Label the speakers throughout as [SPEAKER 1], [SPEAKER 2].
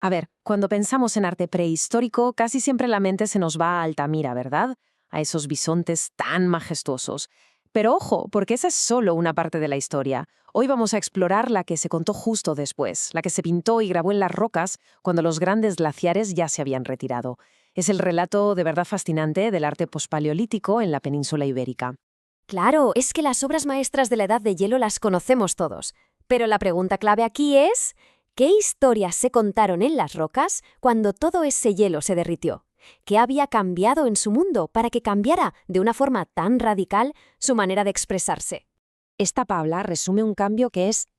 [SPEAKER 1] A ver, cuando pensamos en arte prehistórico, casi siempre la mente se nos va a Altamira, ¿verdad? A esos bisontes tan majestuosos. Pero ojo, porque esa es solo una parte de la historia. Hoy vamos a explorar la que se contó justo después, la que se pintó y grabó en las rocas cuando los grandes glaciares ya se habían retirado. Es el relato de verdad fascinante del arte pospaleolítico en la península ibérica.
[SPEAKER 2] Claro, es que las obras maestras de la Edad de Hielo las conocemos todos. Pero la pregunta clave aquí es, ¿qué historias se contaron en las rocas cuando todo ese hielo se derritió? ¿Qué había cambiado en su mundo para que cambiara de una forma tan radical su manera de expresarse?
[SPEAKER 3] Esta tabla resume un cambio que es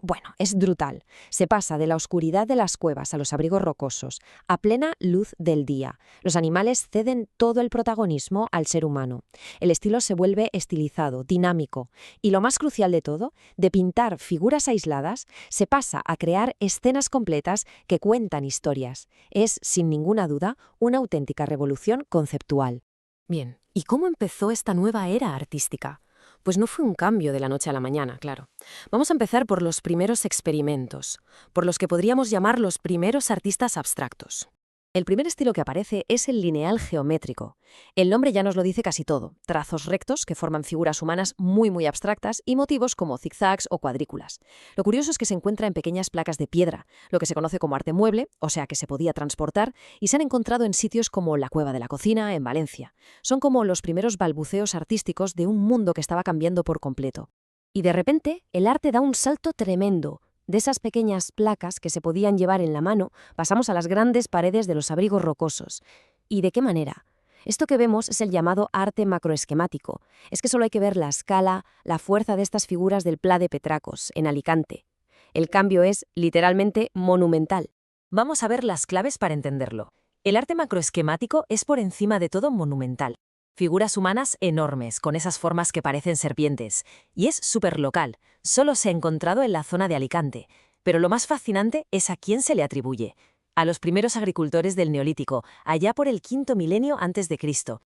[SPEAKER 3] brutal. Se pasa de la oscuridad de las cuevas a los abrigos rocosos, a plena luz del día. Los animales ceden todo el protagonismo al ser humano. El estilo se vuelve estilizado, dinámico. Y lo más crucial de todo, de pintar figuras aisladas, se pasa a crear escenas completas que cuentan historias. Es, sin ninguna duda, una auténtica revolución conceptual.
[SPEAKER 1] Bien, ¿y cómo empezó esta nueva era artística? Pues no fue un cambio de la noche a la mañana, claro. Vamos a empezar por los primeros experimentos, por los que podríamos llamar los primeros artistas abstractos. El primer estilo que aparece es el lineal geométrico. El nombre ya nos lo dice casi todo: trazos rectos que forman figuras humanas muy abstractas y motivos como zigzags o cuadrículas. Lo curioso es que se encuentra en pequeñas placas de piedra, lo que se conoce como arte mueble, o sea que se podía transportar, y se han encontrado en sitios como la Cueva de la Cocina, en Valencia. Son como los primeros balbuceos artísticos de un mundo que estaba cambiando por completo. Y de repente, el arte da un salto tremendo. De esas pequeñas placas que se podían llevar en la mano, pasamos a las grandes paredes de los abrigos rocosos. ¿Y de qué manera? Esto que vemos es el llamado arte macroesquemático. Es que solo hay que ver la escala, la fuerza de estas figuras del Pla de Petracos, en Alicante. El cambio es, literalmente, monumental. Vamos a ver las claves para entenderlo. El arte macroesquemático es por encima de todo monumental. Figuras humanas enormes, con esas formas que parecen serpientes. Y es súper local, solo se ha encontrado en la zona de Alicante. Pero lo más fascinante es a quién se le atribuye. A los primeros agricultores del Neolítico, allá por el quinto milenio antes de Cristo.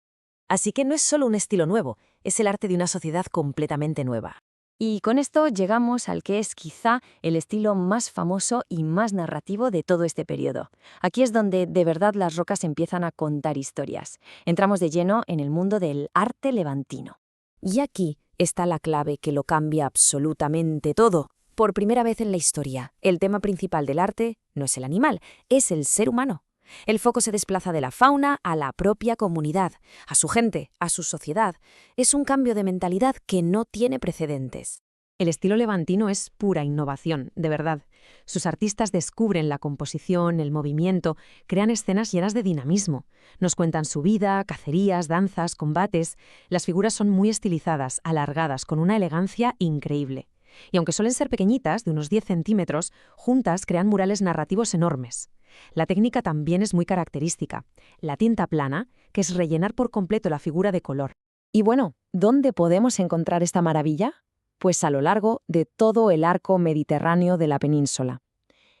[SPEAKER 1] Así que no es solo un estilo nuevo, es el arte de una sociedad completamente nueva.
[SPEAKER 3] Y con esto llegamos al que es quizá el estilo más famoso y más narrativo de todo este periodo. Aquí es donde de verdad las rocas empiezan a contar historias. Entramos de lleno en el mundo del arte levantino. Y aquí está la clave que lo cambia absolutamente todo. Por primera vez en la historia, el tema principal del arte no es el animal, es el ser humano. El foco se desplaza de la fauna a la propia comunidad, a su gente, a su sociedad. Es un cambio de mentalidad que no tiene precedentes.
[SPEAKER 1] El estilo levantino es pura innovación, de verdad. Sus artistas descubren la composición, el movimiento, crean escenas llenas de dinamismo. Nos cuentan su vida, cacerías, danzas, combates. Las figuras son muy estilizadas, alargadas, con una elegancia increíble. Y aunque suelen ser pequeñitas, de unos 10 centímetros, juntas crean murales narrativos enormes. La técnica también es muy característica. La tinta plana, que es rellenar por completo la figura de color.
[SPEAKER 3] Y bueno, ¿dónde podemos encontrar esta maravilla? Pues a lo largo de todo el arco mediterráneo de la península.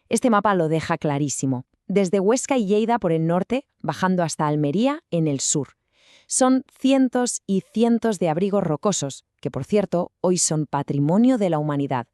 [SPEAKER 3] Este mapa lo deja clarísimo. Desde Huesca y Lleida por el norte, bajando hasta Almería en el sur. Son cientos y cientos de abrigos rocosos, que por cierto, hoy son patrimonio de la humanidad.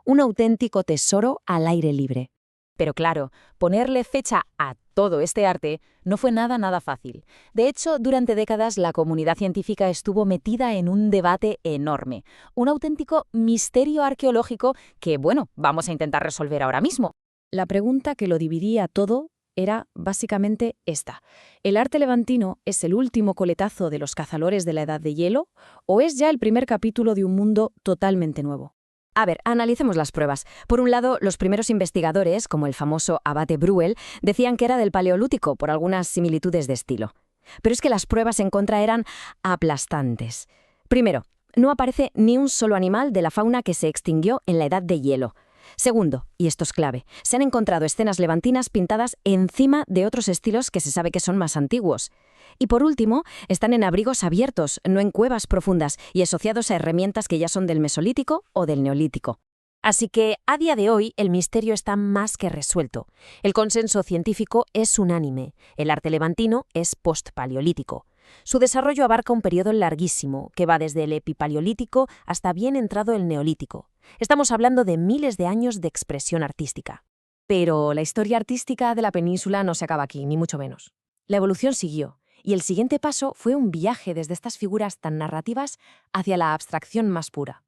[SPEAKER 3] Un auténtico tesoro al aire libre.
[SPEAKER 4] Pero claro, ponerle fecha a todo este arte no fue nada fácil. De hecho, durante décadas la comunidad científica estuvo metida en un debate enorme, un auténtico misterio arqueológico que, bueno, vamos a intentar resolver ahora mismo.
[SPEAKER 3] La pregunta que lo dividía todo era básicamente esta. ¿El arte levantino es el último coletazo de los cazadores de la Edad de Hielo o es ya el primer capítulo de un mundo totalmente nuevo?
[SPEAKER 2] A ver, analicemos las pruebas. Por un lado, los primeros investigadores, como el famoso abate Bruel, decían que era del Paleolítico por algunas similitudes de estilo. Pero es que las pruebas en contra eran aplastantes. Primero, no aparece ni un solo animal de la fauna que se extinguió en la Edad de Hielo. Segundo, y esto es clave, se han encontrado escenas levantinas pintadas encima de otros estilos que se sabe que son más antiguos. Y por último, están en abrigos abiertos, no en cuevas profundas, y asociados a herramientas que ya son del Mesolítico o del Neolítico. Así que, a día de hoy, el misterio está más que resuelto. El consenso científico es unánime. El arte levantino es postpaleolítico. Su desarrollo abarca un periodo larguísimo, que va desde el epipaleolítico hasta bien entrado el Neolítico. Estamos hablando de miles de años de expresión artística.
[SPEAKER 1] Pero la historia artística de la península no se acaba aquí, ni mucho menos. La evolución siguió, y el siguiente paso fue un viaje desde estas figuras tan narrativas hacia la abstracción más pura.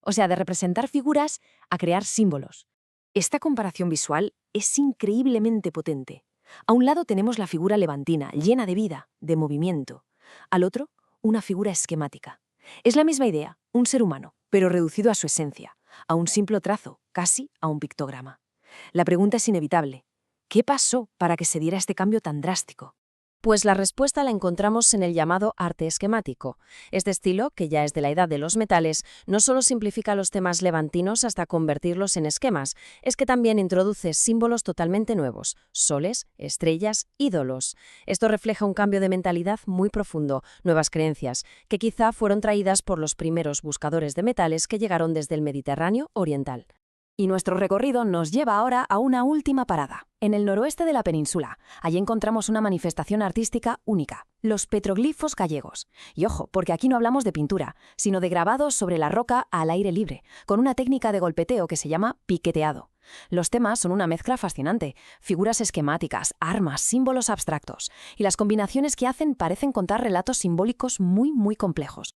[SPEAKER 1] O sea, de representar figuras a crear símbolos. Esta comparación visual es increíblemente potente. A un lado tenemos la figura levantina, llena de vida, de movimiento. Al otro, una figura esquemática. Es la misma idea, un ser humano, pero reducido a su esencia, a un simple trazo, casi a un pictograma. La pregunta es inevitable. ¿Qué pasó para que se diera este cambio tan drástico? Pues la respuesta la encontramos en el llamado arte esquemático. Este estilo, que ya es de la edad de los metales, no solo simplifica los temas levantinos hasta convertirlos en esquemas, es que también introduce símbolos totalmente nuevos: soles, estrellas, ídolos. Esto refleja un cambio de mentalidad muy profundo, nuevas creencias, que quizá fueron traídas por los primeros buscadores de metales que llegaron desde el Mediterráneo oriental. Y nuestro recorrido nos lleva ahora a una última parada, en el noroeste de la península. Allí encontramos una manifestación artística única, los petroglifos gallegos. Y ojo, porque aquí no hablamos de pintura, sino de grabados sobre la roca al aire libre, con una técnica de golpeteo que se llama piqueteado. Los temas son una mezcla fascinante: figuras esquemáticas, armas, símbolos abstractos. Y las combinaciones que hacen parecen contar relatos simbólicos muy complejos.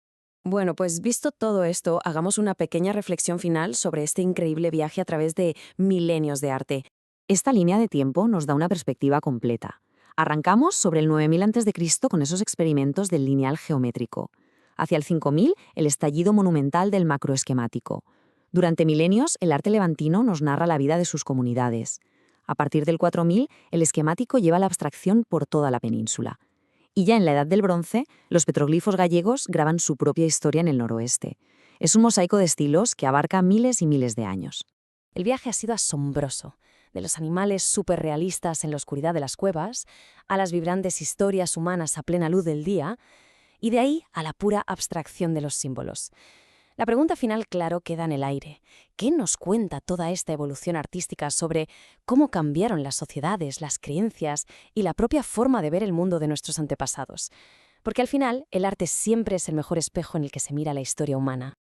[SPEAKER 1] Bueno, pues visto todo esto, hagamos una pequeña reflexión final sobre este increíble viaje a través de milenios de arte.
[SPEAKER 2] Esta línea de tiempo nos da una perspectiva completa. Arrancamos sobre el 9000 a.C. con esos experimentos del lineal geométrico. Hacia el 5000, el estallido monumental del macroesquemático. Durante milenios, el arte levantino nos narra la vida de sus comunidades. A partir del 4000, el esquemático lleva la abstracción por toda la península. Y ya en la Edad del Bronce, los petroglifos gallegos graban su propia historia en el noroeste. Es un mosaico de estilos que abarca miles y miles de años.
[SPEAKER 1] El viaje ha sido asombroso. De los animales superrealistas en la oscuridad de las cuevas, a las vibrantes historias humanas a plena luz del día, y de ahí a la pura abstracción de los símbolos. La pregunta final, claro, queda en el aire. ¿Qué nos cuenta toda esta evolución artística sobre cómo cambiaron las sociedades, las creencias y la propia forma de ver el mundo de nuestros antepasados? Porque al final, el arte siempre es el mejor espejo en el que se mira la historia humana.